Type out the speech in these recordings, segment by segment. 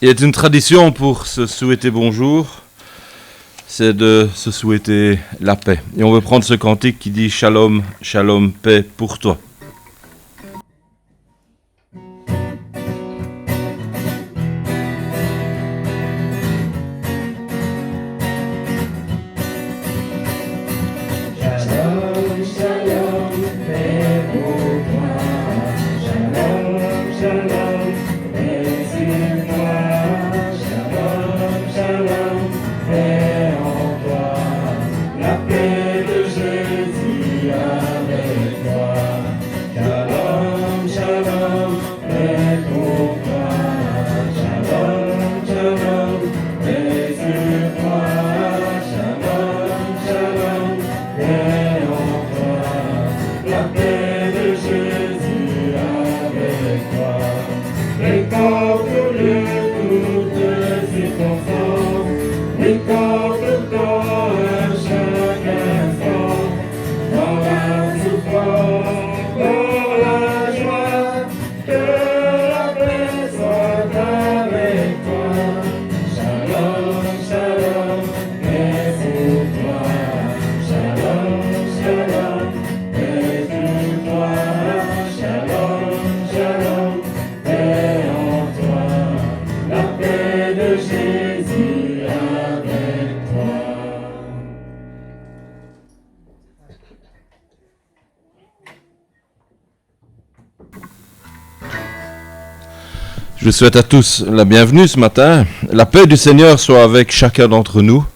Il est une tradition pour se souhaiter bonjour, c'est de se souhaiter la paix. Et on veut prendre ce cantique qui dit « Shalom, shalom, paix pour toi ». Je souhaite à tous la bienvenue ce matin. La paix du Seigneur soit avec chacun d'entre nous.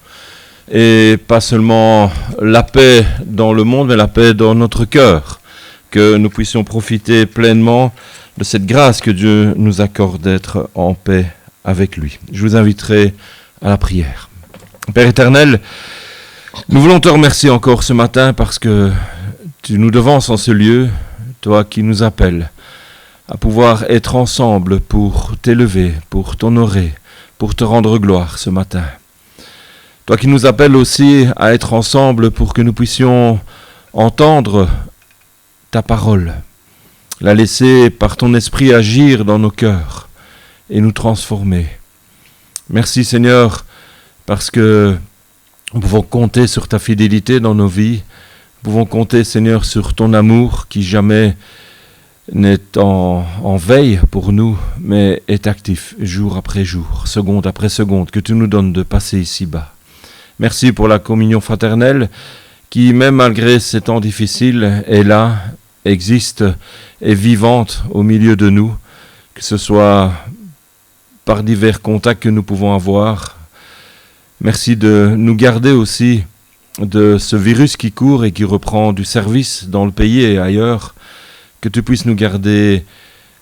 Et pas seulement la paix dans le monde, mais la paix dans notre cœur. Que nous puissions profiter pleinement de cette grâce que Dieu nous accorde d'être en paix avec lui. Je vous inviterai à la prière. Père éternel, nous voulons te remercier encore ce matin parce que tu nous devances en ce lieu, toi qui nous appelles à pouvoir être ensemble pour t'élever, pour t'honorer, pour te rendre gloire ce matin. Toi qui nous appelles aussi à être ensemble pour que nous puissions entendre ta parole, la laisser par ton esprit agir dans nos cœurs et nous transformer. Merci Seigneur, parce que nous pouvons compter sur ta fidélité dans nos vies, nous pouvons compter Seigneur sur ton amour qui jamais n'est en veille pour nous, mais est actif jour après jour, seconde après seconde, que tu nous donnes de passer ici-bas. Merci pour la communion fraternelle qui, même malgré ces temps difficiles, est là, existe, est vivante au milieu de nous, que ce soit par divers contacts que nous pouvons avoir. Merci de nous garder aussi de ce virus qui court et qui reprend du service dans le pays et ailleurs. Que tu puisses nous garder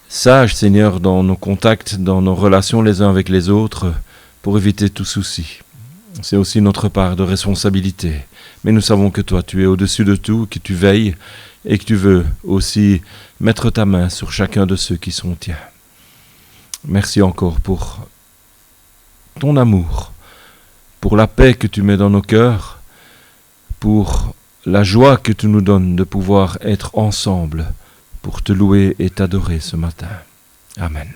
sages, Seigneur, dans nos contacts, dans nos relations les uns avec les autres, pour éviter tout souci. C'est aussi notre part de responsabilité. Mais nous savons que toi, tu es au-dessus de tout, que tu veilles et que tu veux aussi mettre ta main sur chacun de ceux qui sont tiens. Merci encore pour ton amour, pour la paix que tu mets dans nos cœurs, pour la joie que tu nous donnes de pouvoir être ensemble, pour te louer et t'adorer ce matin. Amen.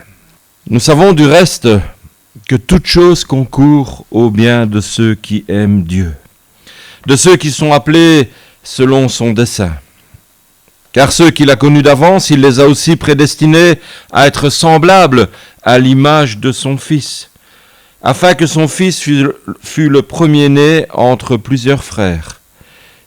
Nous savons du reste que toute chose concourt au bien de ceux qui aiment Dieu, de ceux qui sont appelés selon son dessein. Car ceux qu'il a connus d'avance, il les a aussi prédestinés à être semblables à l'image de son Fils, afin que son Fils fût le premier-né entre plusieurs frères.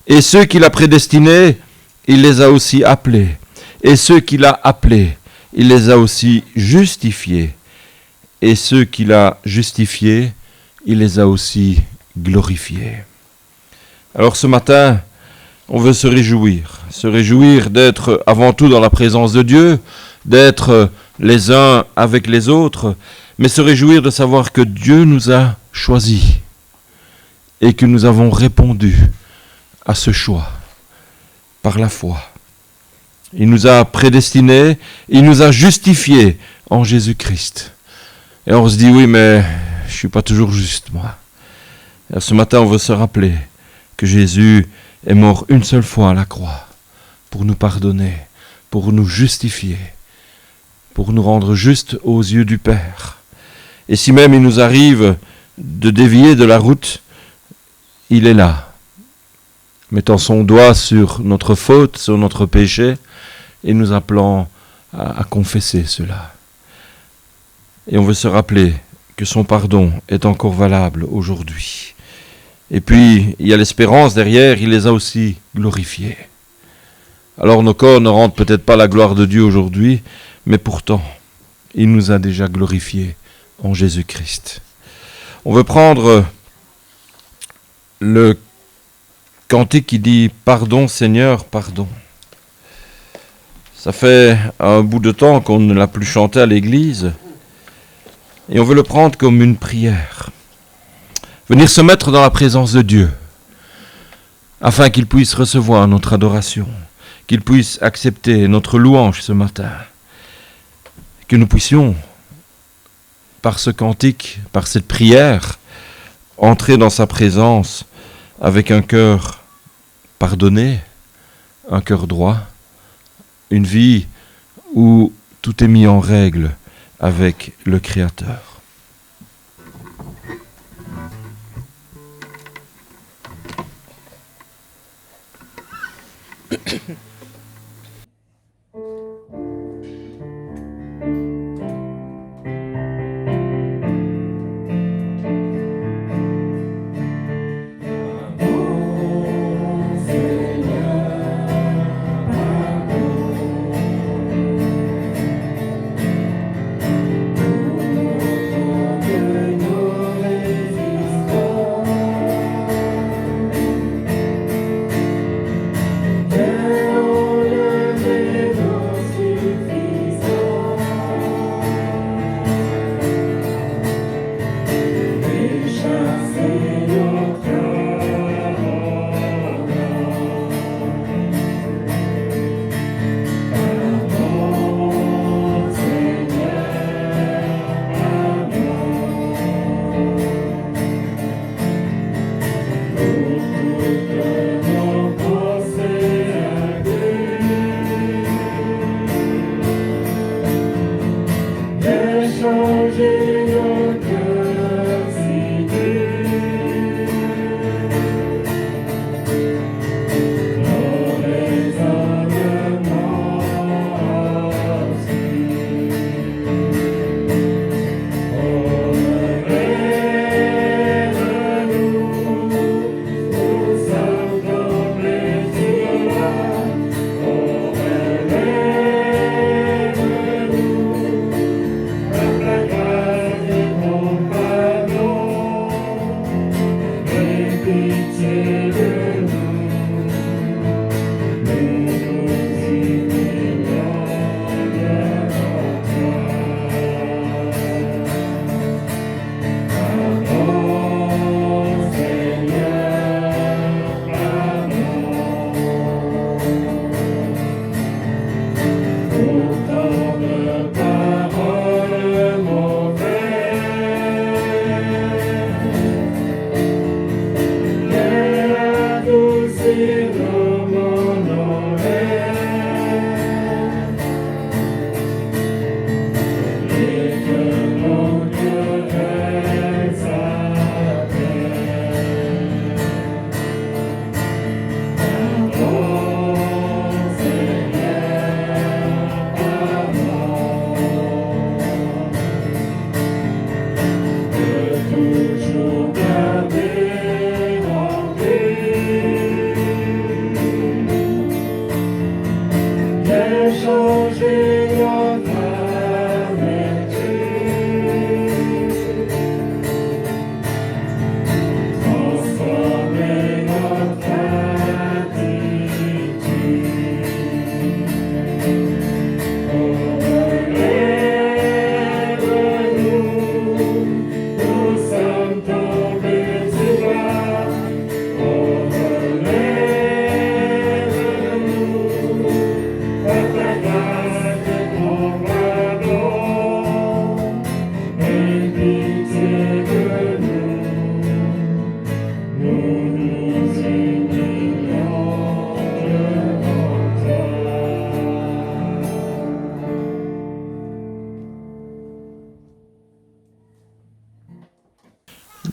Et ceux qu'il a prédestinés, il les a aussi appelés. Et ceux qu'il a appelés, il les a aussi justifiés. Et ceux qu'il a justifiés, il les a aussi glorifiés. Alors ce matin, on veut se réjouir d'être avant tout dans la présence de Dieu, d'être les uns avec les autres, mais se réjouir de savoir que Dieu nous a choisis et que nous avons répondu à ce choix par la foi. Il nous a prédestinés, il nous a justifiés en Jésus-Christ. Et on se dit, oui, mais je ne suis pas toujours juste, moi. Et ce matin, on veut se rappeler que Jésus est mort une seule fois à la croix pour nous pardonner, pour nous justifier, pour nous rendre justes aux yeux du Père. Et si même il nous arrive de dévier de la route, il est là, mettant son doigt sur notre faute, sur notre péché, et nous appelant à confesser cela. Et on veut se rappeler que son pardon est encore valable aujourd'hui. Et puis, il y a l'espérance derrière, il les a aussi glorifiés. Alors nos corps ne rendent peut-être pas la gloire de Dieu aujourd'hui, mais pourtant, il nous a déjà glorifiés en Jésus-Christ. On veut prendre le cantique qui dit « Pardon Seigneur, pardon ». Ça fait un bout de temps qu'on ne l'a plus chanté à l'église, et on veut le prendre comme une prière. Venir se mettre dans la présence de Dieu, afin qu'il puisse recevoir notre adoration, qu'il puisse accepter notre louange ce matin, que nous puissions, par ce cantique, par cette prière, entrer dans sa présence avec un cœur pardonné, un cœur droit, une vie où tout est mis en règle avec le Créateur.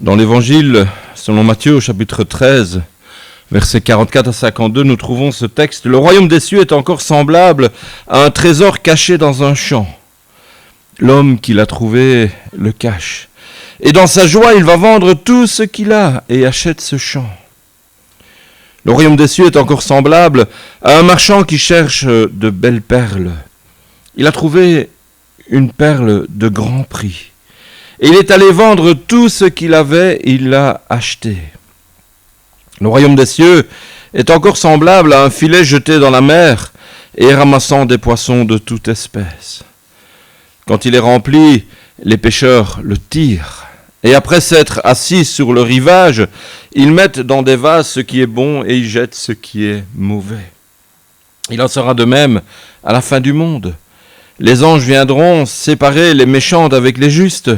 Dans l'évangile, selon Matthieu au chapitre 13, versets 44 à 52, nous trouvons ce texte. Le royaume des cieux est encore semblable à un trésor caché dans un champ. L'homme qui l'a trouvé le cache. Et dans sa joie, il va vendre tout ce qu'il a et achète ce champ. Le royaume des cieux est encore semblable à un marchand qui cherche de belles perles. Il a trouvé une perle de grand prix. Et il est allé vendre tout ce qu'il avait et il l'a acheté. Le royaume des cieux est encore semblable à un filet jeté dans la mer et ramassant des poissons de toute espèce. Quand il est rempli, les pêcheurs le tirent. Et après s'être assis sur le rivage, ils mettent dans des vases ce qui est bon et ils jettent ce qui est mauvais. Il en sera de même à la fin du monde. Les anges viendront séparer les méchants d'avec les justes,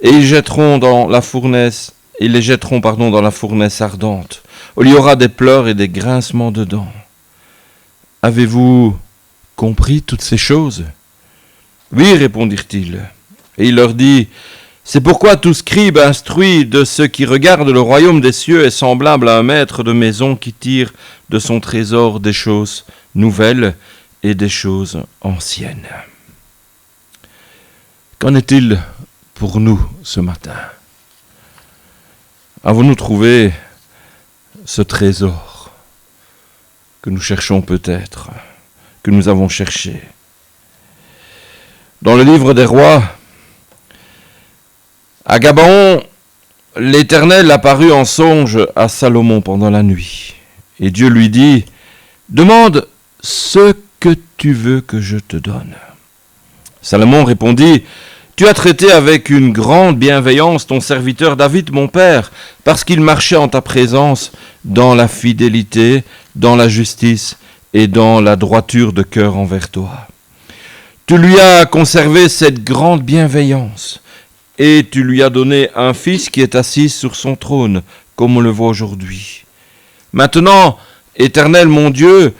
et ils jetteront dans la fournaise, dans la fournaise ardente, où il y aura des pleurs et des grincements de dents. Avez-vous compris toutes ces choses ? Oui, répondirent-ils. Et il leur dit, c'est pourquoi tout scribe instruit de ceux qui regardent le royaume des cieux est semblable à un maître de maison qui tire de son trésor des choses nouvelles et des choses anciennes. Qu'en est-il pour nous ce matin ? Avons-nous trouvé ce trésor que nous cherchons peut-être, que nous avons cherché ? Dans le livre des rois, à Gabaon, l'Éternel apparut en songe à Salomon pendant la nuit. Et Dieu lui dit, « Demande ce que tu veux que je te donne. » Salomon répondit, « Tu as traité avec une grande bienveillance ton serviteur David, mon père, parce qu'il marchait en ta présence dans la fidélité, dans la justice et dans la droiture de cœur envers toi. Tu lui as conservé cette grande bienveillance, et tu lui as donné un fils qui est assis sur son trône, comme on le voit aujourd'hui. Maintenant, Éternel mon Dieu,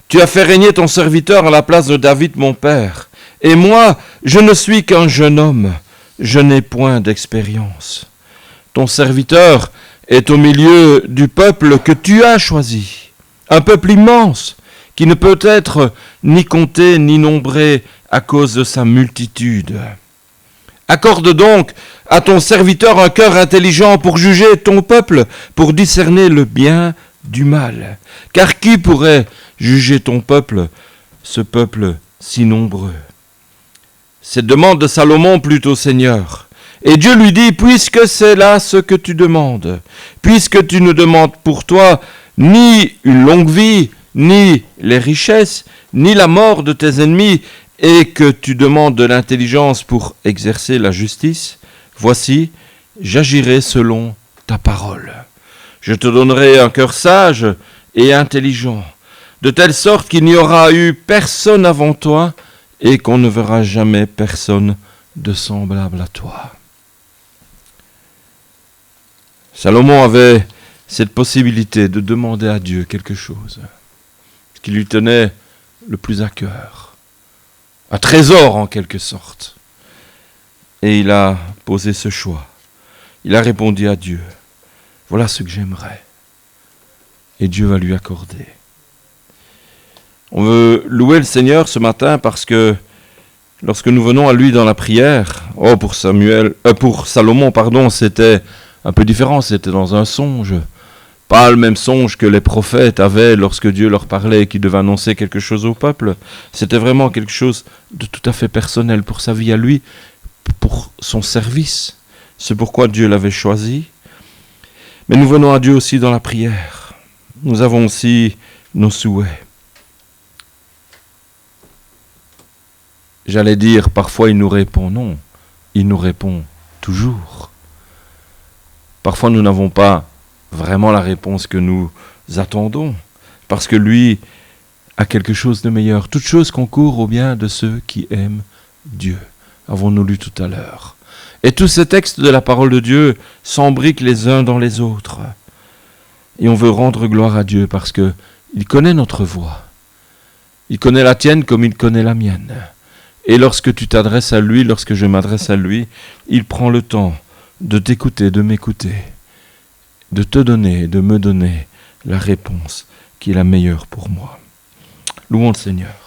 tu as fait régner ton serviteur à la place de David mon père. Et moi, je ne suis qu'un jeune homme, je n'ai point d'expérience. Ton serviteur est au milieu du peuple que tu as choisi, un peuple immense, qui ne peut être ni compté ni nombré à cause de sa multitude. Accorde donc à ton serviteur un cœur intelligent pour juger ton peuple, pour discerner le bien du mal. Car qui pourrait juger ton peuple, ce peuple si nombreux ? Cette demande de Salomon plut au Seigneur. Et Dieu lui dit, puisque c'est là ce que tu demandes, puisque tu ne demandes pour toi ni une longue vie, ni les richesses, ni la mort de tes ennemis, et que tu demandes de l'intelligence pour exercer la justice, voici, j'agirai selon ta parole. Je te donnerai un cœur sage et intelligent, de telle sorte qu'il n'y aura eu personne avant toi, et qu'on ne verra jamais personne de semblable à toi. Salomon avait cette possibilité de demander à Dieu quelque chose, ce qui lui tenait le plus à cœur, un trésor en quelque sorte. Et il a posé ce choix. Il a répondu à Dieu, voilà ce que j'aimerais. Et Dieu va lui accorder. On veut louer le Seigneur ce matin parce que lorsque nous venons à lui dans la prière, pour Salomon, c'était un peu différent, c'était dans un songe. Pas le même songe que les prophètes avaient lorsque Dieu leur parlait et qu'ils devaient annoncer quelque chose au peuple. C'était vraiment quelque chose de tout à fait personnel pour sa vie à lui, pour son service. C'est pourquoi Dieu l'avait choisi. Mais nous venons à Dieu aussi dans la prière. Nous avons aussi nos souhaits. J'allais dire, parfois il nous répond non, il nous répond toujours. Parfois nous n'avons pas vraiment la réponse que nous attendons, parce que lui a quelque chose de meilleur. Toute chose concourt au bien de ceux qui aiment Dieu, avons-nous lu tout à l'heure. Et tous ces textes de la parole de Dieu s'embriquent les uns dans les autres. Et on veut rendre gloire à Dieu parce qu'il connaît notre voix. Il connaît la tienne comme il connaît la mienne. Et lorsque tu t'adresses à lui, lorsque je m'adresse à lui, il prend le temps de t'écouter, de m'écouter, de te donner, de me donner la réponse qui est la meilleure pour moi. Louons le Seigneur.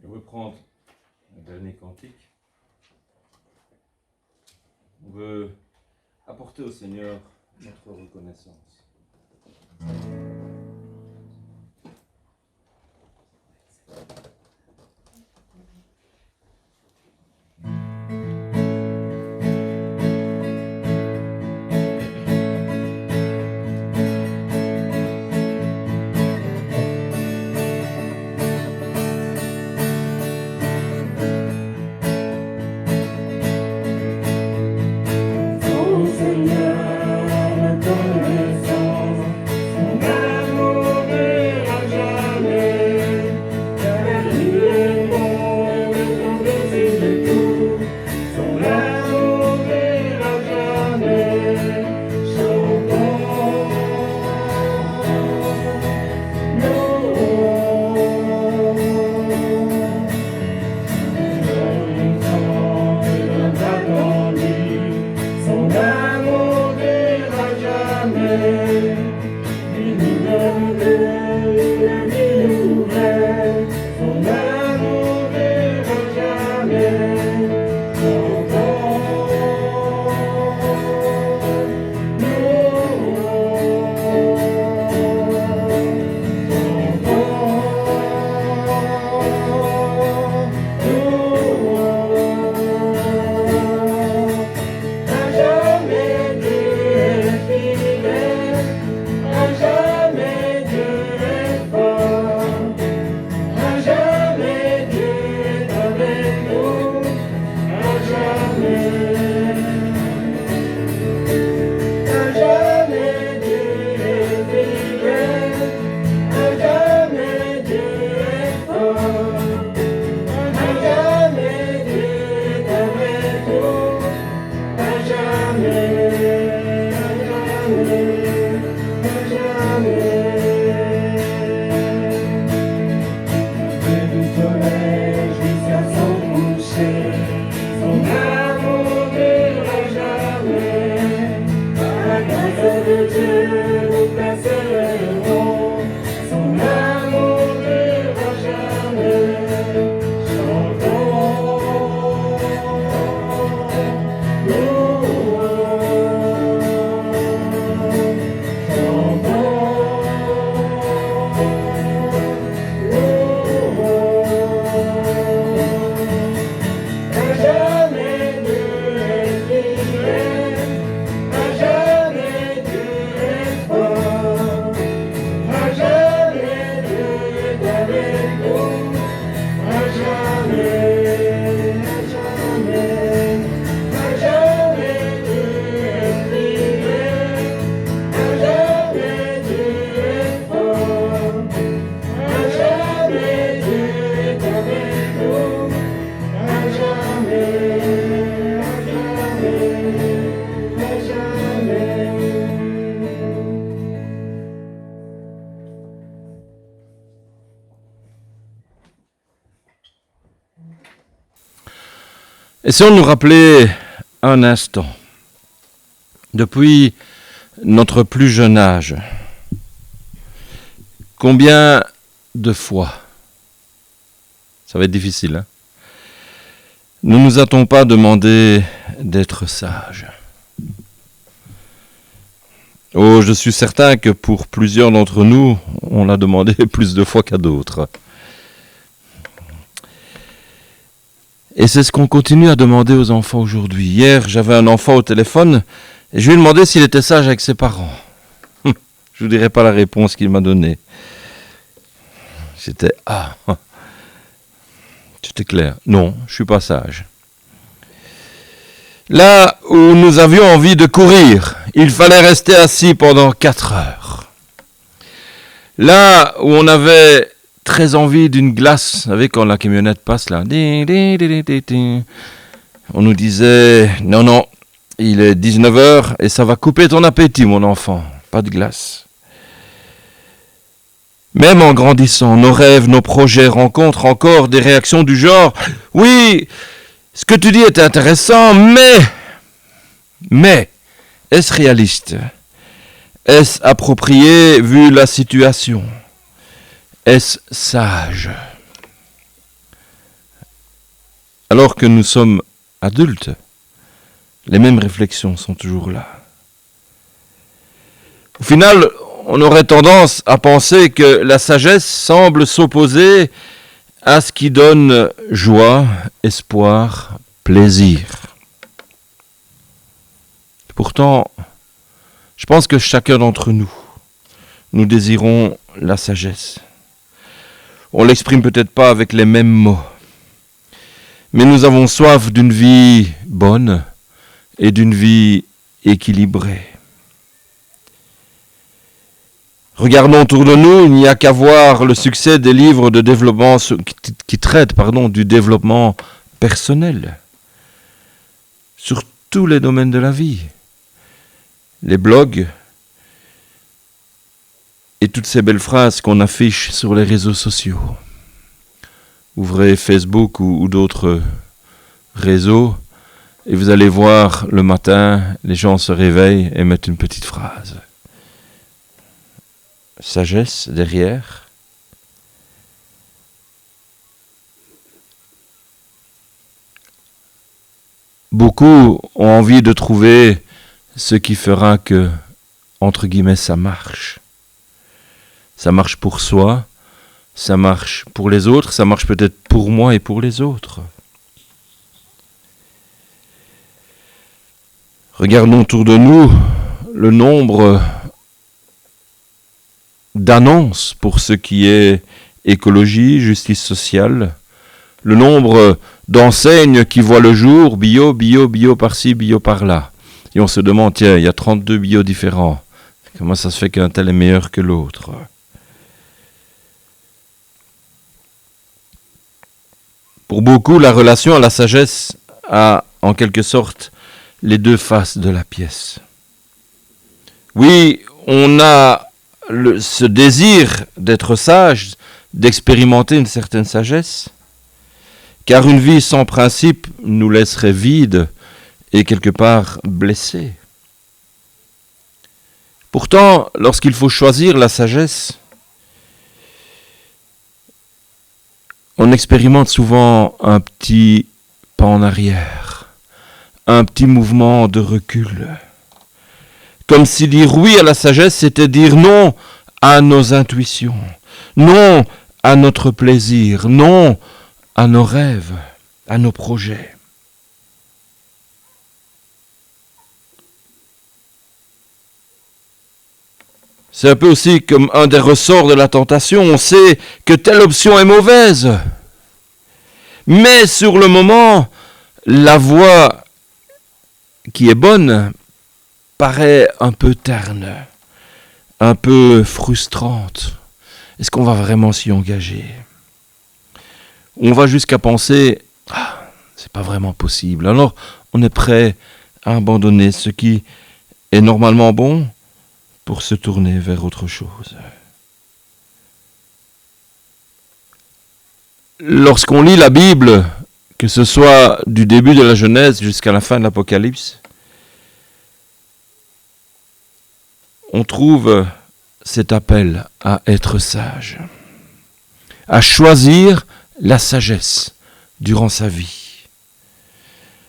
Reprendre le dernier cantique. On veut apporter au Seigneur notre reconnaissance. Seigneur, reconnaissance. Essayons de nous rappeler un instant, depuis notre plus jeune âge, combien de fois, ça va être difficile, hein, ne nous a-t-on pas demandé d'être sages ? Oh, je suis certain que pour plusieurs d'entre nous, on l'a demandé plus de fois qu'à d'autres. Et c'est ce qu'on continue à demander aux enfants aujourd'hui. Hier, j'avais un enfant au téléphone et je lui ai demandé s'il était sage avec ses parents. Je ne vous dirai pas la réponse qu'il m'a donnée. C'était « Ah !» C'était clair. Non, je ne suis pas sage. Là où nous avions envie de courir, il fallait rester assis pendant 4 heures. Là où on avait très envie d'une glace, vous savez quand la camionnette passe là, on nous disait « Non, non, il est 19h et ça va couper ton appétit mon enfant, pas de glace ». Même en grandissant, nos rêves, nos projets rencontrent encore des réactions du genre « Oui, ce que tu dis est intéressant, mais, est-ce réaliste ? Est-ce approprié vu la situation ? Est-ce sage ? » Alors que nous sommes adultes, les mêmes réflexions sont toujours là. Au final, on aurait tendance à penser que la sagesse semble s'opposer à ce qui donne joie, espoir, plaisir. Pourtant, je pense que chacun d'entre nous, nous désirons la sagesse. On ne l'exprime peut-être pas avec les mêmes mots, mais nous avons soif d'une vie bonne et d'une vie équilibrée. Regardons autour de nous, il n'y a qu'à voir le succès des livres de développement qui traitent du développement personnel sur tous les domaines de la vie. Les blogs et toutes ces belles phrases qu'on affiche sur les réseaux sociaux. Ouvrez Facebook ou d'autres réseaux et vous allez voir le matin, les gens se réveillent et mettent une petite phrase. Sagesse derrière. Beaucoup ont envie de trouver ce qui fera que, entre guillemets, ça marche. Ça marche pour soi, ça marche pour les autres, ça marche peut-être pour moi et pour les autres. Regardons autour de nous le nombre d'annonces pour ce qui est écologie, justice sociale, le nombre d'enseignes qui voient le jour, bio, bio, bio par-ci, bio par-là. Et on se demande, tiens, il y a 32 bio différents. Comment ça se fait qu'un tel est meilleur que l'autre ? Pour beaucoup, la relation à la sagesse a, en quelque sorte, les deux faces de la pièce. Oui, on a ce désir d'être sage, d'expérimenter une certaine sagesse, car une vie sans principe nous laisserait vides et quelque part blessés. Pourtant, lorsqu'il faut choisir la sagesse, on expérimente souvent un petit pas en arrière, un petit mouvement de recul. Comme si dire oui à la sagesse, c'était dire non à nos intuitions, non à notre plaisir, non à nos rêves, à nos projets. C'est un peu aussi comme un des ressorts de la tentation. On sait que telle option est mauvaise. Mais sur le moment, la voie qui est bonne paraît un peu terne, un peu frustrante. Est-ce qu'on va vraiment s'y engager ? On va jusqu'à penser « c'est pas vraiment possible ». Alors, on est prêt à abandonner ce qui est normalement bon pour se tourner vers autre chose. Lorsqu'on lit la Bible, que ce soit du début de la Genèse jusqu'à la fin de l'Apocalypse, on trouve cet appel à être sage, à choisir la sagesse durant sa vie.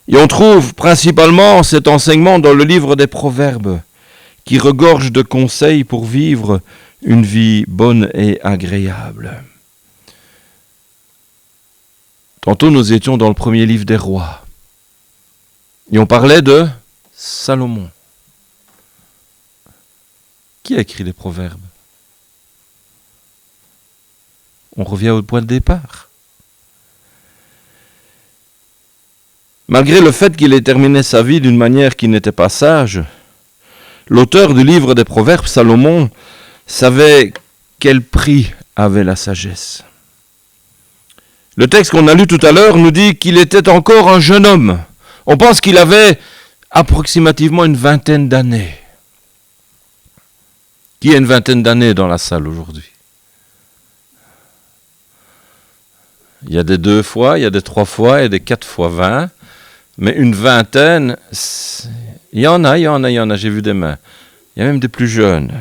Et on trouve principalement cet enseignement dans le livre des Proverbes, qui regorge de conseils pour vivre une vie bonne et agréable. Tantôt nous étions dans le premier livre des rois, et on parlait de Salomon. Qui a écrit les Proverbes? On revient au point de départ. Malgré le fait qu'il ait terminé sa vie d'une manière qui n'était pas sage, l'auteur du livre des Proverbes, Salomon, savait quel prix avait la sagesse. Le texte qu'on a lu tout à l'heure nous dit qu'il était encore un jeune homme. On pense qu'il avait approximativement une vingtaine d'années. Qui a une vingtaine d'années dans la salle aujourd'hui? Il y a des 2 fois, il y a des 3 fois, il y a des 4 fois 20. Mais une vingtaine, il y en a, j'ai vu des mains. Il y a même des plus jeunes.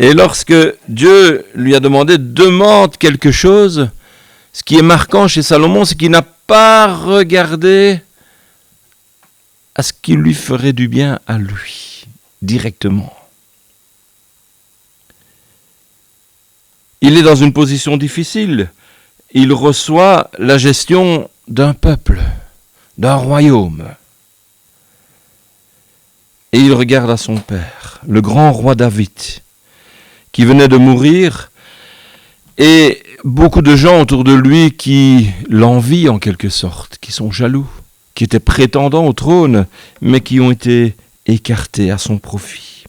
Et lorsque Dieu lui a demandé, demande quelque chose, ce qui est marquant chez Salomon, c'est qu'il n'a pas regardé à ce qui lui ferait du bien à lui, directement. Il est dans une position difficile. Il reçoit la gestion d'un peuple, d'un royaume. Et il regarde à son père, le grand roi David, qui venait de mourir, et beaucoup de gens autour de lui qui l'envient en quelque sorte, qui sont jaloux, qui étaient prétendants au trône, mais qui ont été écartés à son profit.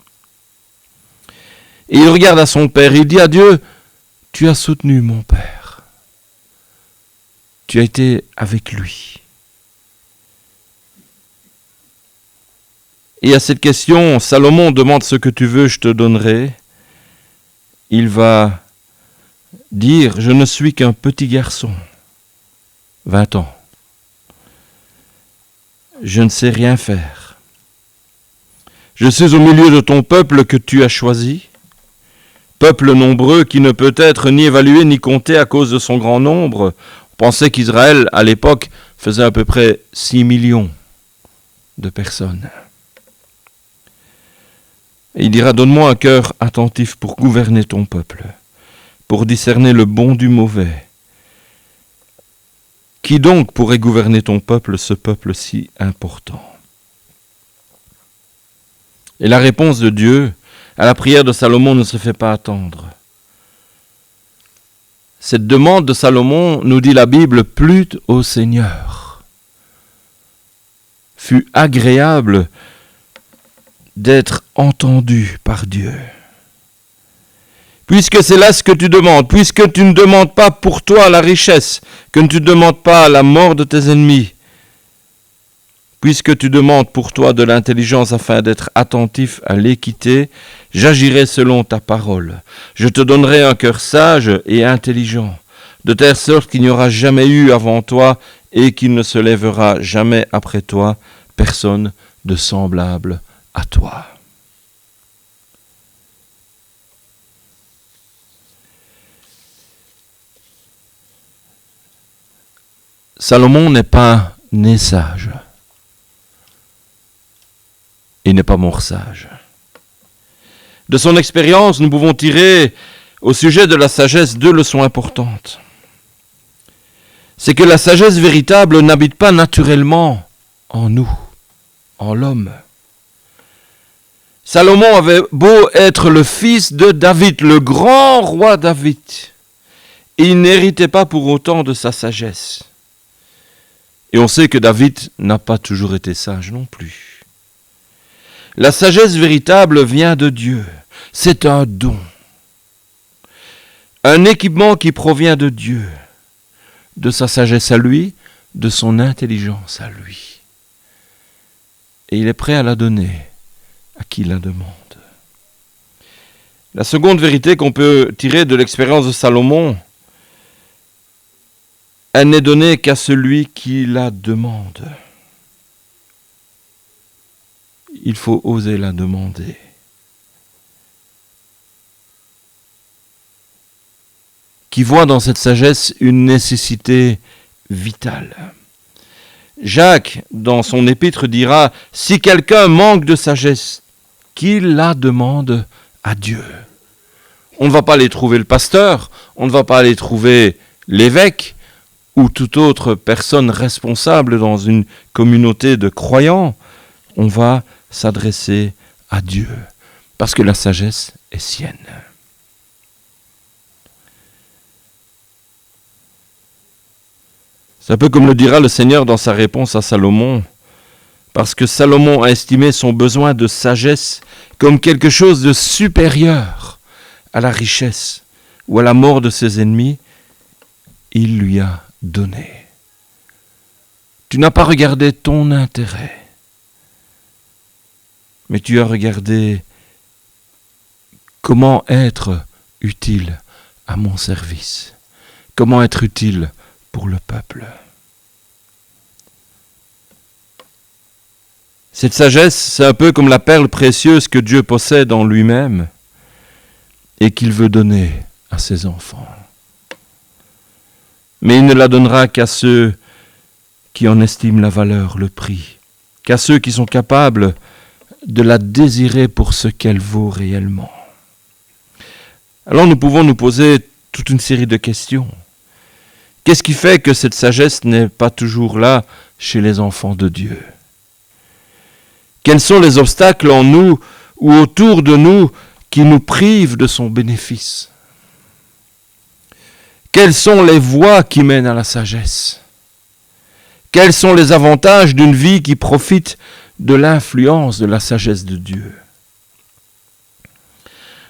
Et il regarde à son père, il dit à Dieu, « Tu as soutenu mon père. Tu as été avec lui. » Et à cette question, Salomon demande ce que tu veux, je te donnerai. Il va dire, je ne suis qu'un petit garçon, 20 ans. Je ne sais rien faire. Je suis au milieu de ton peuple que tu as choisi, peuple nombreux qui ne peut être ni évalué ni compté à cause de son grand nombre. On pensait qu'Israël, à l'époque, faisait à peu près 6 millions de personnes. Et il dira, donne-moi un cœur attentif pour gouverner ton peuple, pour discerner le bon du mauvais. Qui donc pourrait gouverner ton peuple, ce peuple si important? Et la réponse de Dieu à la prière de Salomon ne se fait pas attendre. Cette demande de Salomon, nous dit la Bible, plut au Seigneur. Fut agréable d'être entendu par Dieu. Puisque c'est là ce que tu demandes, puisque tu ne demandes pas pour toi la richesse, que tu ne demandes pas la mort de tes ennemis, puisque tu demandes pour toi de l'intelligence afin d'être attentif à l'équité, j'agirai selon ta parole. Je te donnerai un cœur sage et intelligent, de telle sorte qu'il n'y aura jamais eu avant toi et qu'il ne se lèvera jamais après toi personne de semblable à toi. Salomon n'est pas né sage. Il n'est pas mort sage. De son expérience, nous pouvons tirer au sujet de la sagesse 2 leçons importantes. C'est que la sagesse véritable n'habite pas naturellement en nous, en l'homme. Salomon avait beau être le fils de David, le grand roi David, et il n'héritait pas pour autant de sa sagesse. Et on sait que David n'a pas toujours été sage non plus. La sagesse véritable vient de Dieu. C'est un don. Un équipement qui provient de Dieu, de sa sagesse à lui, de son intelligence à lui. Et il est prêt à la donner à qui la demande. La seconde vérité qu'on peut tirer de l'expérience de Salomon, elle n'est donnée qu'à celui qui la demande. Il faut oser la demander. Qui voit dans cette sagesse une nécessité vitale. Jacques, dans son épître, dira « Si quelqu'un manque de sagesse, qu'il la demande à Dieu. » On ne va pas aller trouver le pasteur, on ne va pas aller trouver l'évêque ou toute autre personne responsable dans une communauté de croyants. On va s'adresser à Dieu, parce que la sagesse est sienne. C'est un peu comme le dira le Seigneur dans sa réponse à Salomon, parce que Salomon a estimé son besoin de sagesse comme quelque chose de supérieur à la richesse ou à la mort de ses ennemis, il lui a donné. Tu n'as pas regardé ton intérêt, mais tu as regardé comment être utile à mon service, comment être utile pour le peuple. Cette sagesse, c'est un peu comme la perle précieuse que Dieu possède en lui-même et qu'il veut donner à ses enfants. Mais il ne la donnera qu'à ceux qui en estiment la valeur, le prix, qu'à ceux qui sont capables de la désirer pour ce qu'elle vaut réellement. Alors nous pouvons nous poser toute une série de questions. Qu'est-ce qui fait que cette sagesse n'est pas toujours là chez les enfants de Dieu? Quels sont les obstacles en nous ou autour de nous qui nous privent de son bénéfice? Quelles sont les voies qui mènent à la sagesse? Quels sont les avantages d'une vie qui profite de l'influence de la sagesse de Dieu?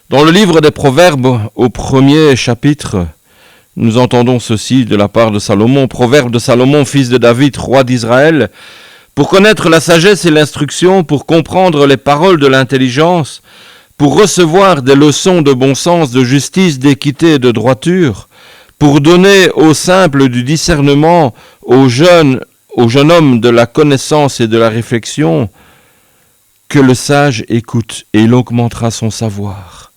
Dans le livre des Proverbes, au premier chapitre, nous entendons ceci de la part de Salomon. Proverbe de Salomon, fils de David, roi d'Israël. Pour connaître la sagesse et l'instruction, pour comprendre les paroles de l'intelligence, pour recevoir des leçons de bon sens, de justice, d'équité et de droiture, pour donner aux simples du discernement, aux jeunes hommes de la connaissance et de la réflexion, que le sage écoute et il augmentera son savoir.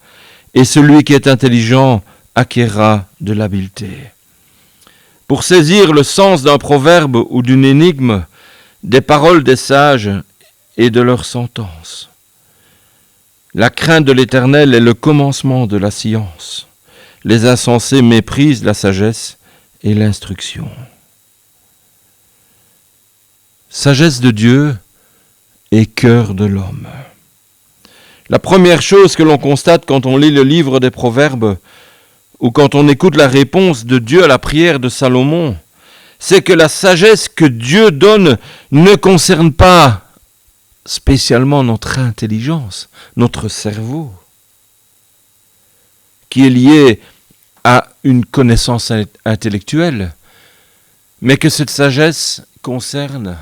Et celui qui est intelligent acquérera de l'habileté. Pour saisir le sens d'un proverbe ou d'une énigme, des paroles des sages et de leurs sentences. La crainte de l'Éternel est le commencement de la science. Les insensés méprisent la sagesse et l'instruction. Sagesse de Dieu et cœur de l'homme. La première chose que l'on constate quand on lit le livre des Proverbes ou quand on écoute la réponse de Dieu à la prière de Salomon, c'est que la sagesse que Dieu donne ne concerne pas spécialement notre intelligence, notre cerveau, qui est lié à une connaissance intellectuelle, mais que cette sagesse concerne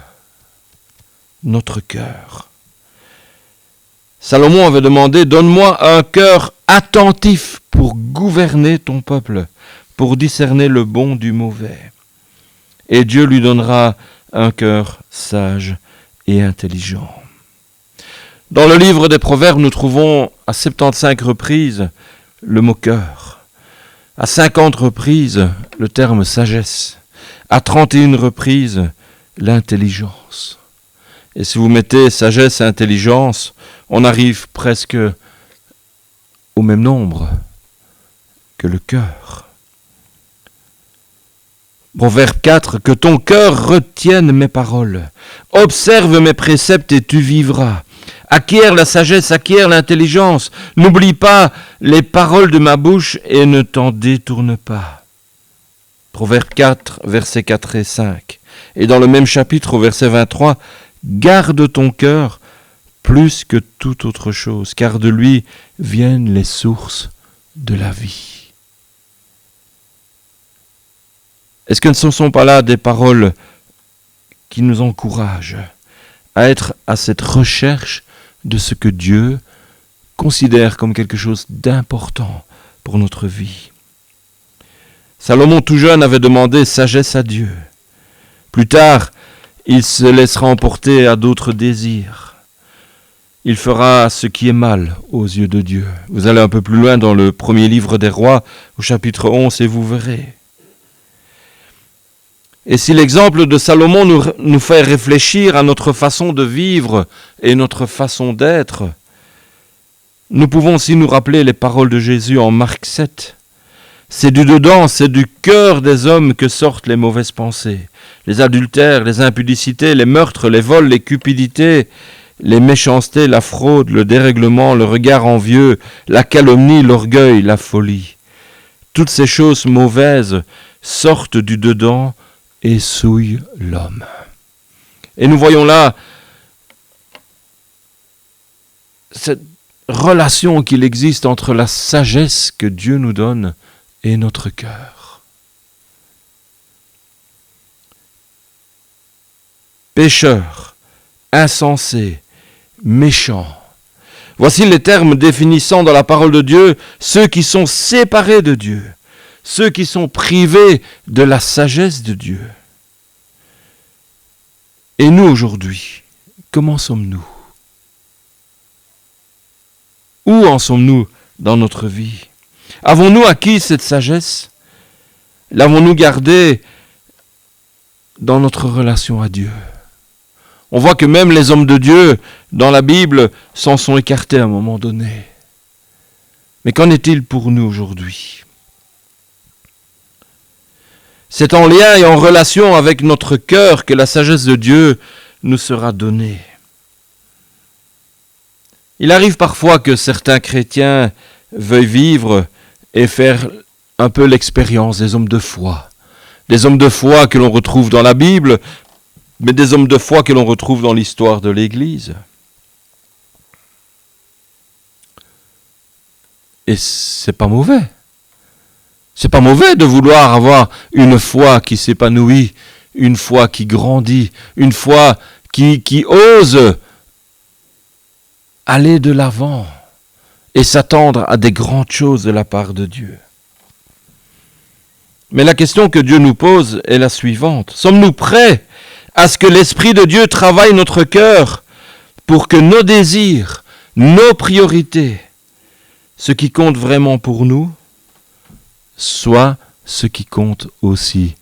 notre cœur. Salomon avait demandé « Donne-moi un cœur attentif pour gouverner ton peuple, pour discerner le bon du mauvais. » Et Dieu lui donnera un cœur sage et intelligent. Dans le livre des Proverbes, nous trouvons à 75 reprises le mot cœur, à 50 reprises le terme sagesse, à 31 reprises l'intelligence. Et si vous mettez sagesse et intelligence, on arrive presque au même nombre que le cœur. Proverbe 4, que ton cœur retienne mes paroles. Observe mes préceptes et tu vivras. Acquiert la sagesse, acquiert l'intelligence. N'oublie pas les paroles de ma bouche et ne t'en détourne pas. Proverbe 4, versets 4 et 5. Et dans le même chapitre, au verset 23, garde ton cœur plus que toute autre chose, car de lui viennent les sources de la vie. Est-ce que ce ne sont pas là des paroles qui nous encouragent à être à cette recherche de ce que Dieu considère comme quelque chose d'important pour notre vie. Salomon tout jeune avait demandé sagesse à Dieu. Plus tard, il se laissera emporter à d'autres désirs. Il fera ce qui est mal aux yeux de Dieu. Vous allez un peu plus loin dans le premier livre des rois, au chapitre 11, et vous verrez. Et si l'exemple de Salomon nous fait réfléchir à notre façon de vivre et notre façon d'être, nous pouvons aussi nous rappeler les paroles de Jésus en Marc 7. C'est du dedans, c'est du cœur des hommes que sortent les mauvaises pensées. Les adultères, les impudicités, les meurtres, les vols, les cupidités, les méchancetés, la fraude, le dérèglement, le regard envieux, la calomnie, l'orgueil, la folie. Toutes ces choses mauvaises sortent du dedans et souillent l'homme. Et nous voyons là cette relation qu'il existe entre la sagesse que Dieu nous donne et notre cœur. Pécheur, insensé, méchant. Voici les termes définissant dans la parole de Dieu ceux qui sont séparés de Dieu, ceux qui sont privés de la sagesse de Dieu. Et nous aujourd'hui, comment sommes-nous? Où en sommes-nous dans notre vie? Avons-nous acquis cette sagesse? L'avons-nous gardée dans notre relation à Dieu? On voit que même les hommes de Dieu, dans la Bible, s'en sont écartés à un moment donné. Mais qu'en est-il pour nous aujourd'hui? C'est en lien et en relation avec notre cœur que la sagesse de Dieu nous sera donnée. Il arrive parfois que certains chrétiens veuillent vivre et faire un peu l'expérience des hommes de foi. Des hommes de foi que l'on retrouve dans la Bible, mais des hommes de foi que l'on retrouve dans l'histoire de l'Église. Et c'est pas mauvais. C'est pas mauvais de vouloir avoir une foi qui s'épanouit, une foi qui grandit, une foi qui ose aller de l'avant et s'attendre à des grandes choses de la part de Dieu. Mais la question que Dieu nous pose est la suivante. Sommes-nous prêts à ce que l'Esprit de Dieu travaille notre cœur pour que nos désirs, nos priorités, ce qui compte vraiment pour nous, soit ce qui compte aussi,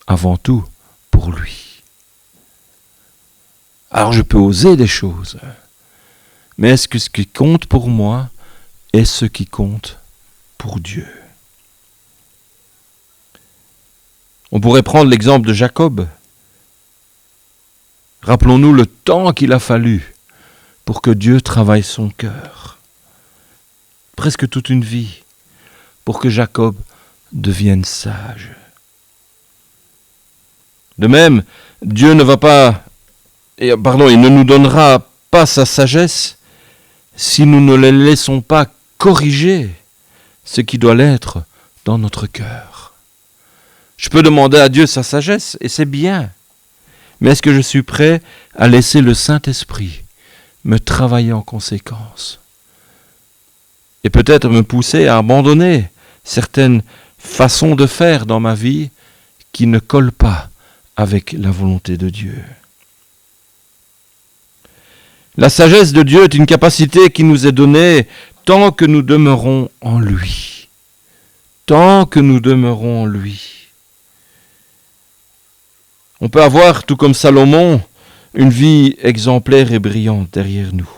avant tout, pour lui? Alors je peux oser des choses, mais est-ce que ce qui compte pour moi est ce qui compte pour Dieu? On pourrait prendre l'exemple de Jacob. Rappelons-nous le temps qu'il a fallu pour que Dieu travaille son cœur. Presque toute une vie pour que Jacob devienne sage. De même, Dieu ne nous donnera pas sa sagesse si nous ne le laissons pas corriger ce qui doit l'être dans notre cœur. Je peux demander à Dieu sa sagesse, et c'est bien. Mais est-ce que je suis prêt à laisser le Saint-Esprit me travailler en conséquence? Et peut-être me pousser à abandonner certaines façons de faire dans ma vie qui ne collent pas avec la volonté de Dieu. La sagesse de Dieu est une capacité qui nous est donnée tant que nous demeurons en lui. Tant que nous demeurons en lui. On peut avoir, tout comme Salomon, une vie exemplaire et brillante derrière nous.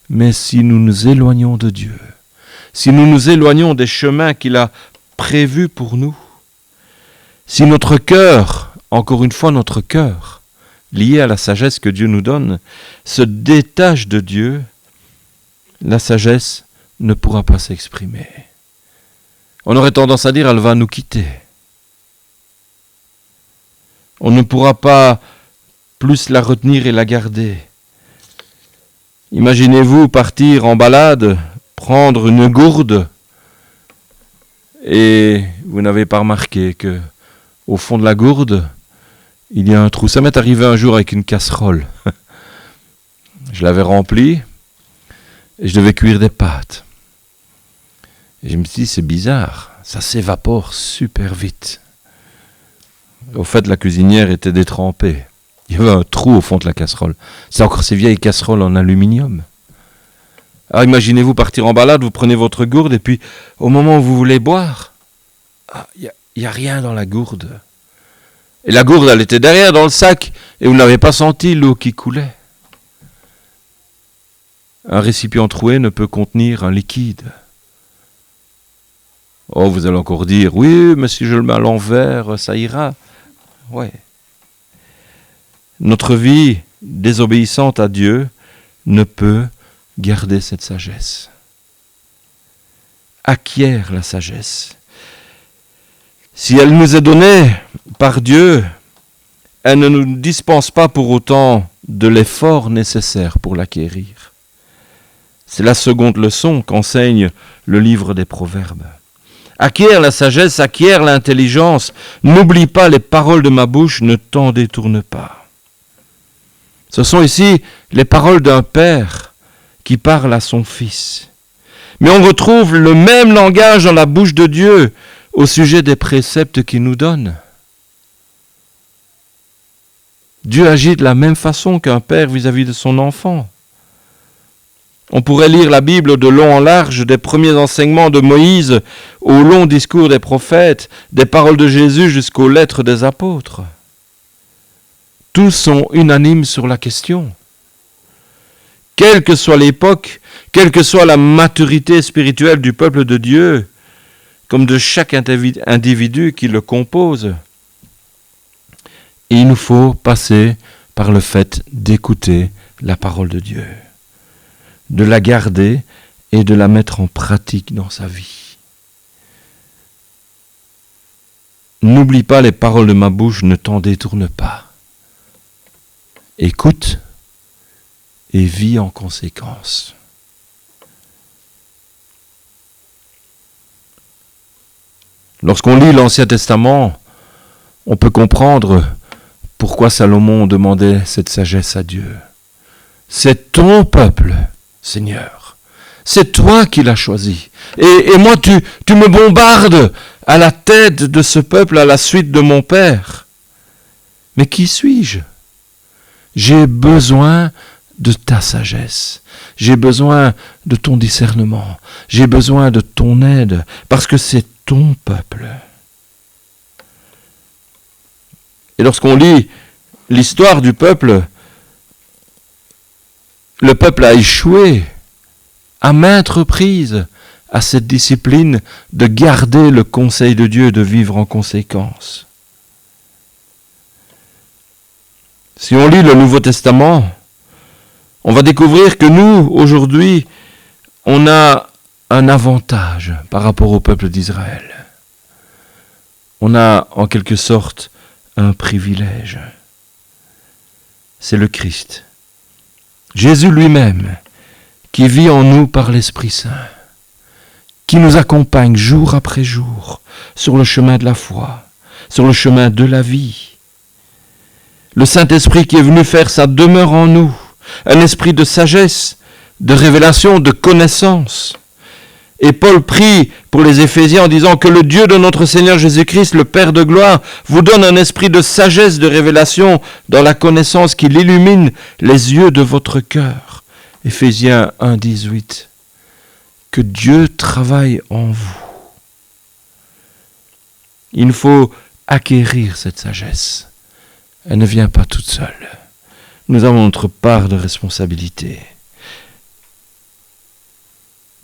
Mais si nous nous éloignons de Dieu, si nous nous éloignons des chemins qu'il a prévus pour nous, si notre cœur, encore une fois notre cœur, lié à la sagesse que Dieu nous donne, se détache de Dieu, la sagesse ne pourra pas s'exprimer. On aurait tendance à dire, elle va nous quitter. On ne pourra pas plus la retenir et la garder. Imaginez-vous partir en balade, prendre une gourde, et vous n'avez pas remarqué que au fond de la gourde, il y a un trou. Ça m'est arrivé un jour avec une casserole. Je l'avais remplie, Et je devais cuire des pâtes. Et je me suis dit, c'est bizarre, ça s'évapore super vite. Au fait, la cuisinière était détrempée. Il y avait un trou au fond de la casserole. C'est encore ces vieilles casseroles en aluminium. Alors imaginez-vous partir en balade, vous prenez votre gourde et puis au moment où vous voulez boire, il n'y a rien dans la gourde. Et la gourde, elle était derrière dans le sac et vous n'avez pas senti l'eau qui coulait. Un récipient troué ne peut contenir un liquide. Oh, vous allez encore dire, oui, mais si je le mets à l'envers, ça ira. Ouais. Notre vie désobéissante à Dieu ne peut garder cette sagesse. Acquiert la sagesse. Si elle nous est donnée par Dieu, elle ne nous dispense pas pour autant de l'effort nécessaire pour l'acquérir. C'est la seconde leçon qu'enseigne le livre des Proverbes. Acquiert la sagesse, acquiert l'intelligence. N'oublie pas les paroles de ma bouche, ne t'en détourne pas. Ce sont ici les paroles d'un père qui parle à son fils. Mais on retrouve le même langage dans la bouche de Dieu au sujet des préceptes qu'il nous donne. Dieu agit de la même façon qu'un père vis-à-vis de son enfant. On pourrait lire la Bible de long en large, des premiers enseignements de Moïse au long discours des prophètes, des paroles de Jésus jusqu'aux lettres des apôtres. Tous sont unanimes sur la question. Quelle que soit l'époque, quelle que soit la maturité spirituelle du peuple de Dieu, comme de chaque individu qui le compose, il nous faut passer par le fait d'écouter la parole de Dieu, de la garder et de la mettre en pratique dans sa vie. N'oublie pas les paroles de ma bouche, ne t'en détourne pas. Écoute et vis en conséquence. Lorsqu'on lit l'Ancien Testament, on peut comprendre pourquoi Salomon demandait cette sagesse à Dieu. C'est ton peuple, Seigneur. C'est toi qui l'as choisi. Et moi, tu me bombardes à la tête de ce peuple à la suite de mon père. Mais qui suis-je ? J'ai besoin de ta sagesse. J'ai besoin de ton discernement. J'ai besoin de ton aide parce que c'est ton peuple. Et lorsqu'on lit l'histoire du peuple, le peuple a échoué à maintes reprises à cette discipline de garder le conseil de Dieu et de vivre en conséquence. Si on lit le Nouveau Testament, on va découvrir que nous, aujourd'hui, on a un avantage par rapport au peuple d'Israël. On a en quelque sorte un privilège. C'est le Christ. Jésus lui-même, qui vit en nous par l'Esprit Saint, qui nous accompagne jour après jour sur le chemin de la foi, sur le chemin de la vie. Le Saint-Esprit qui est venu faire sa demeure en nous, un esprit de sagesse, de révélation, de connaissance. Et Paul prie pour les Éphésiens en disant que le Dieu de notre Seigneur Jésus-Christ, le Père de gloire, vous donne un esprit de sagesse, de révélation dans la connaissance qu'il illumine les yeux de votre cœur. Éphésiens 1, 18. Que Dieu travaille en vous. Il nous faut acquérir cette sagesse. Elle ne vient pas toute seule. Nous avons notre part de responsabilité.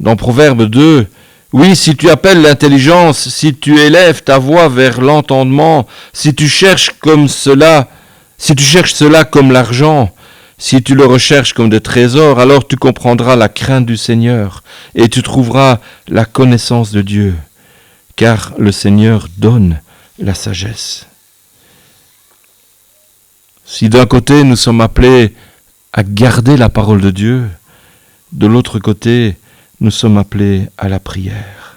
Dans Proverbe 2, oui, si tu appelles l'intelligence, si tu élèves ta voix vers l'entendement, si tu cherches cela comme l'argent, si tu le recherches comme des trésors, alors tu comprendras la crainte du Seigneur et tu trouveras la connaissance de Dieu, car le Seigneur donne la sagesse. Si d'un côté nous sommes appelés à garder la parole de Dieu, de l'autre côté, nous sommes appelés à la prière.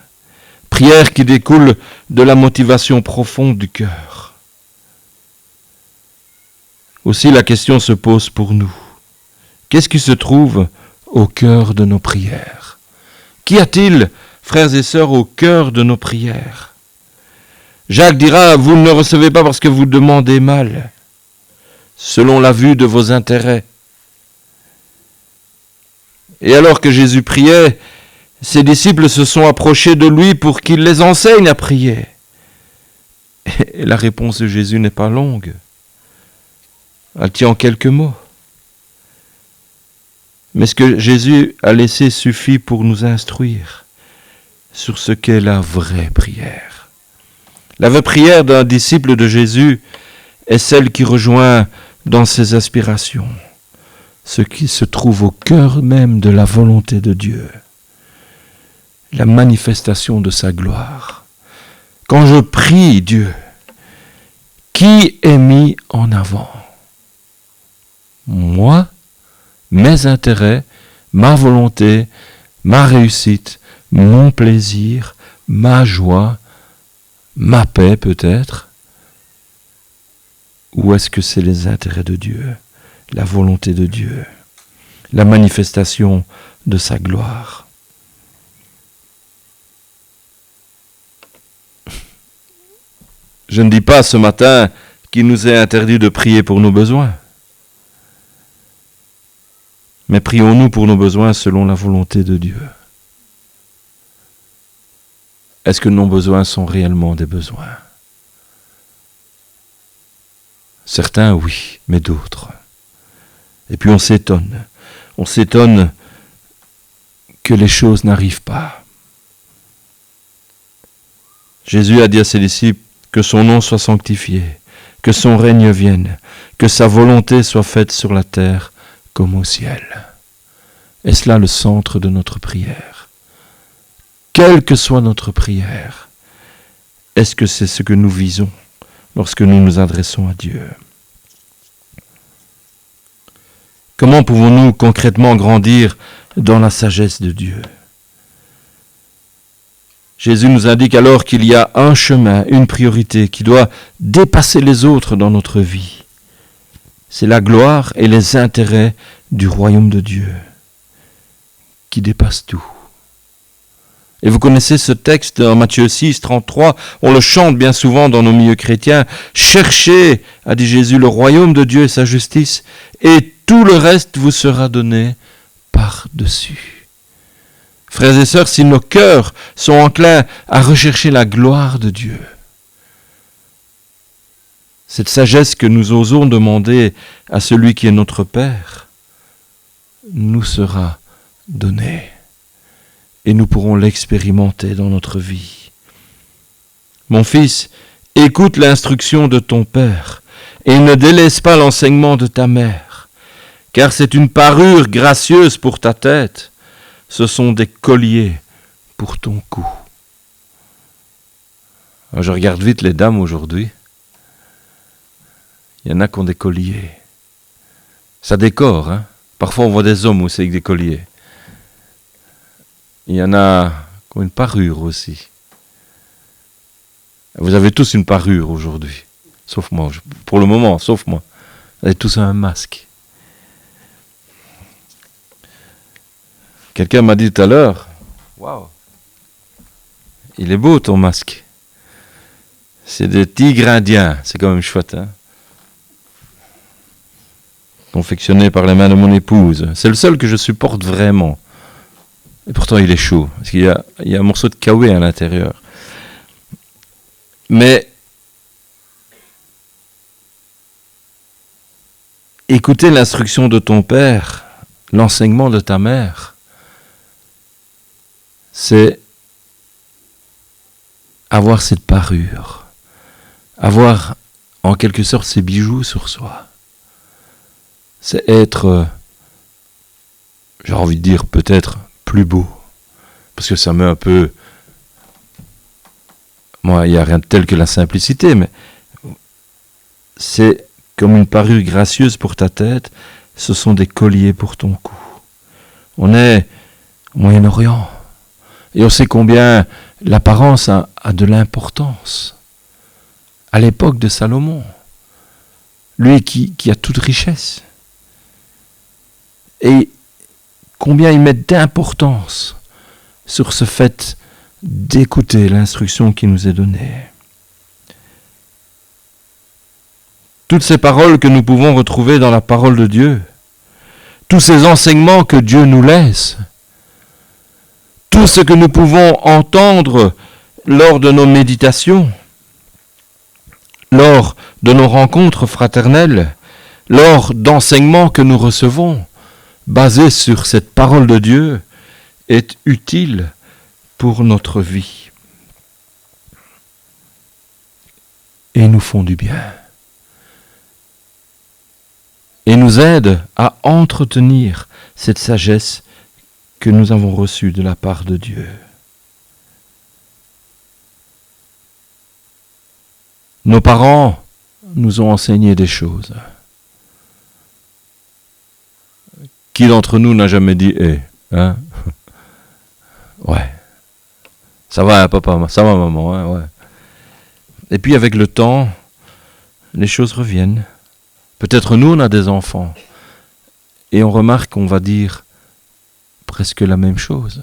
Prière qui découle de la motivation profonde du cœur. Aussi la question se pose pour nous. Qu'est-ce qui se trouve au cœur de nos prières? Qu'y a-t-il, frères et sœurs, au cœur de nos prières? Jacques dira, vous ne le recevez pas parce que vous demandez mal, selon la vue de vos intérêts. Et alors que Jésus priait, ses disciples se sont approchés de lui pour qu'il les enseigne à prier. Et la réponse de Jésus n'est pas longue. Elle tient en quelques mots. Mais ce que Jésus a laissé suffit pour nous instruire sur ce qu'est la vraie prière. La vraie prière d'un disciple de Jésus est celle qui rejoint dans ses aspirations ce qui se trouve au cœur même de la volonté de Dieu, la manifestation de sa gloire. Quand je prie Dieu, qui est mis en avant? Moi, mes intérêts, ma volonté, ma réussite, mon plaisir, ma joie, ma paix peut-être? Ou est-ce que c'est les intérêts de Dieu, la volonté de Dieu, la manifestation de sa gloire? Je ne dis pas ce matin qu'il nous est interdit de prier pour nos besoins. Mais prions-nous pour nos besoins selon la volonté de Dieu? Est-ce que nos besoins sont réellement des besoins? Certains, oui, mais d'autres. Et puis on s'étonne. On s'étonne que les choses n'arrivent pas. Jésus a dit à ses disciples que son nom soit sanctifié, que son règne vienne, que sa volonté soit faite sur la terre comme au ciel. Est-ce là le centre de notre prière? Quelle que soit notre prière, est-ce que c'est ce que nous visons lorsque nous nous adressons à Dieu? Comment pouvons-nous concrètement grandir dans la sagesse de Dieu? Jésus nous indique alors qu'il y a un chemin, une priorité qui doit dépasser les autres dans notre vie. C'est la gloire et les intérêts du royaume de Dieu qui dépassent tout. Et vous connaissez ce texte en Matthieu 6, 33, on le chante bien souvent dans nos milieux chrétiens. Cherchez, a dit Jésus, le royaume de Dieu et sa justice, et tout le reste vous sera donné par-dessus. Frères et sœurs, si nos cœurs sont enclins à rechercher la gloire de Dieu, cette sagesse que nous osons demander à celui qui est notre Père, nous sera donnée. Et nous pourrons l'expérimenter dans notre vie. Mon fils, écoute l'instruction de ton Père et ne délaisse pas l'enseignement de ta mère, car c'est une parure gracieuse pour ta tête, ce sont des colliers pour ton cou. Alors, je regarde vite les dames aujourd'hui. Il y en a qui ont des colliers. Ça décore, hein. Parfois on voit des hommes aussi avec des colliers. Il y en a qui ont une parure aussi. Vous avez tous une parure aujourd'hui. Sauf moi. Pour le moment, sauf moi. Vous avez tous un masque. Quelqu'un m'a dit tout à l'heure, waouh, il est beau ton masque. C'est des tigres indiens. C'est quand même chouette, hein? Confectionné par les mains de mon épouse. C'est le seul que je supporte vraiment. Et pourtant, il est chaud, parce qu'il y a un morceau de kawaii à l'intérieur. Mais écouter l'instruction de ton père, l'enseignement de ta mère, c'est avoir cette parure, avoir en quelque sorte ces bijoux sur soi. C'est être, j'ai envie de dire peut-être, plus beau, parce que ça met un peu, moi il n'y a rien de tel que la simplicité, mais c'est comme une parure gracieuse pour ta tête, ce sont des colliers pour ton cou. On est au Moyen-Orient, et on sait combien l'apparence a de l'importance. À l'époque de Salomon, lui qui a toute richesse, et combien ils mettent d'importance sur ce fait d'écouter l'instruction qui nous est donnée. Toutes ces paroles que nous pouvons retrouver dans la parole de Dieu, tous ces enseignements que Dieu nous laisse, tout ce que nous pouvons entendre lors de nos méditations, lors de nos rencontres fraternelles, lors d'enseignements que nous recevons, basés sur cette parole de Dieu, est utile pour notre vie et nous font du bien et nous aident à entretenir cette sagesse que nous avons reçue de la part de Dieu. Nos parents nous ont enseigné des choses. Qui d'entre nous n'a jamais dit « hein ?» Ouais. Ça va, papa, ça va, maman, hein, ouais. Et puis avec le temps, les choses reviennent. Peut-être nous, on a des enfants. Et on remarque qu'on va dire presque la même chose.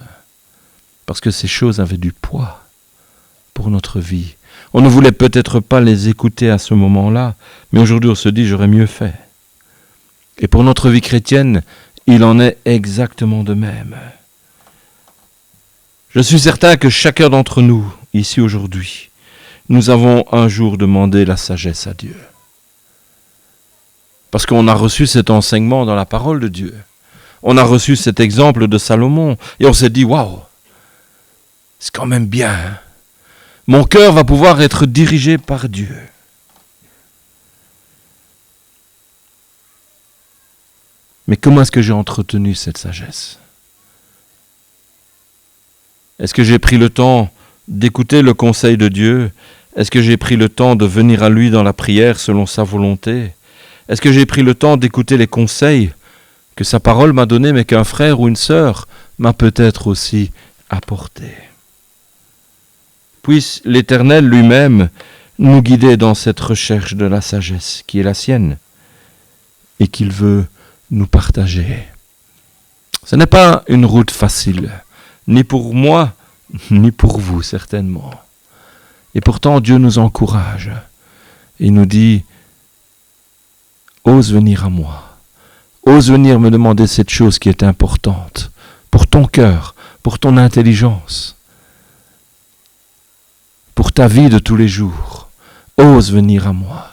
Parce que ces choses avaient du poids pour notre vie. On ne voulait peut-être pas les écouter à ce moment-là, mais aujourd'hui on se dit j'aurais mieux fait. Et pour notre vie chrétienne, il en est exactement de même. Je suis certain que chacun d'entre nous, ici aujourd'hui, nous avons un jour demandé la sagesse à Dieu. Parce qu'on a reçu cet enseignement dans la parole de Dieu. On a reçu cet exemple de Salomon et on s'est dit, waouh, c'est quand même bien. Hein? Mon cœur va pouvoir être dirigé par Dieu. Mais comment est-ce que j'ai entretenu cette sagesse ? Est-ce que j'ai pris le temps d'écouter le conseil de Dieu ? Est-ce que j'ai pris le temps de venir à lui dans la prière selon sa volonté ? Est-ce que j'ai pris le temps d'écouter les conseils que sa parole m'a donnés, mais qu'un frère ou une sœur m'a peut-être aussi apportés ? Puisse l'Éternel lui-même nous guider dans cette recherche de la sagesse qui est la sienne et qu'il veut nous partager. Ce n'est pas une route facile, ni pour moi, ni pour vous certainement. Et pourtant Dieu nous encourage et nous dit « Ose venir à moi, ose venir me demander cette chose qui est importante pour ton cœur, pour ton intelligence. » Pour ta vie de tous les jours, ose venir à moi,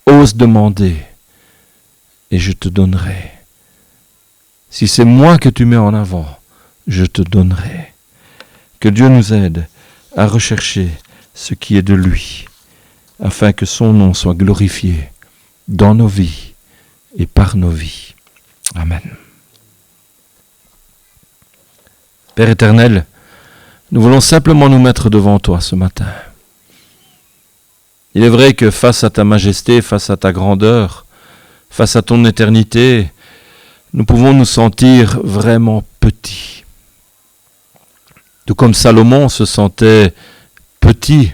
ose demander, et je te donnerai. Si c'est moi que tu mets en avant, je te donnerai. Que Dieu nous aide à rechercher ce qui est de lui, afin que son nom soit glorifié dans nos vies et par nos vies. Amen. Père éternel, nous voulons simplement nous mettre devant toi ce matin. Il est vrai que face à ta majesté, face à ta grandeur, face à ton éternité, nous pouvons nous sentir vraiment petits. Tout comme Salomon se sentait petit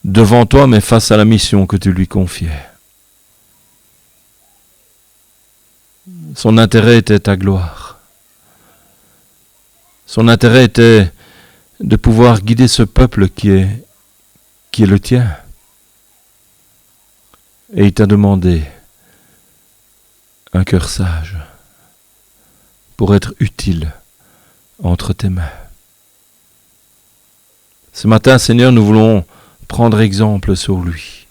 devant toi, mais face à la mission que tu lui confiais. Son intérêt était ta gloire. Son intérêt était de pouvoir guider ce peuple qui est le tien. Et il t'a demandé un cœur sage pour être utile entre tes mains. Ce matin, Seigneur, nous voulons prendre exemple sur lui.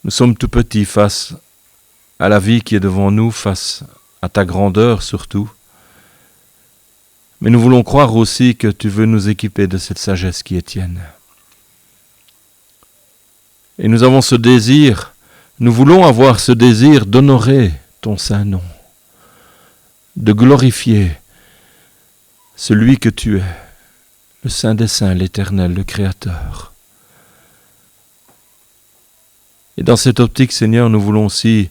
Nous sommes tout petits face à la vie qui est devant nous, face à ta grandeur surtout. Mais nous voulons croire aussi que tu veux nous équiper de cette sagesse qui est tienne. Et nous avons ce désir, nous voulons avoir ce désir d'honorer ton saint nom, de glorifier celui que tu es, le Saint des Saints, l'Éternel, le Créateur. Et dans cette optique, Seigneur, nous voulons aussi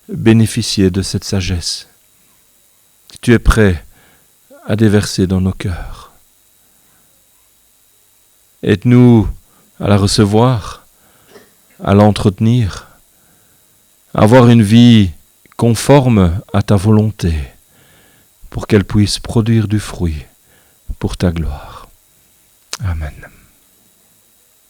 bénéficier de cette sagesse que tu es prêt à déverser dans nos cœurs. Aide-nous à la recevoir, à l'entretenir, à avoir une vie conforme à ta volonté, pour qu'elle puisse produire du fruit pour ta gloire. Amen.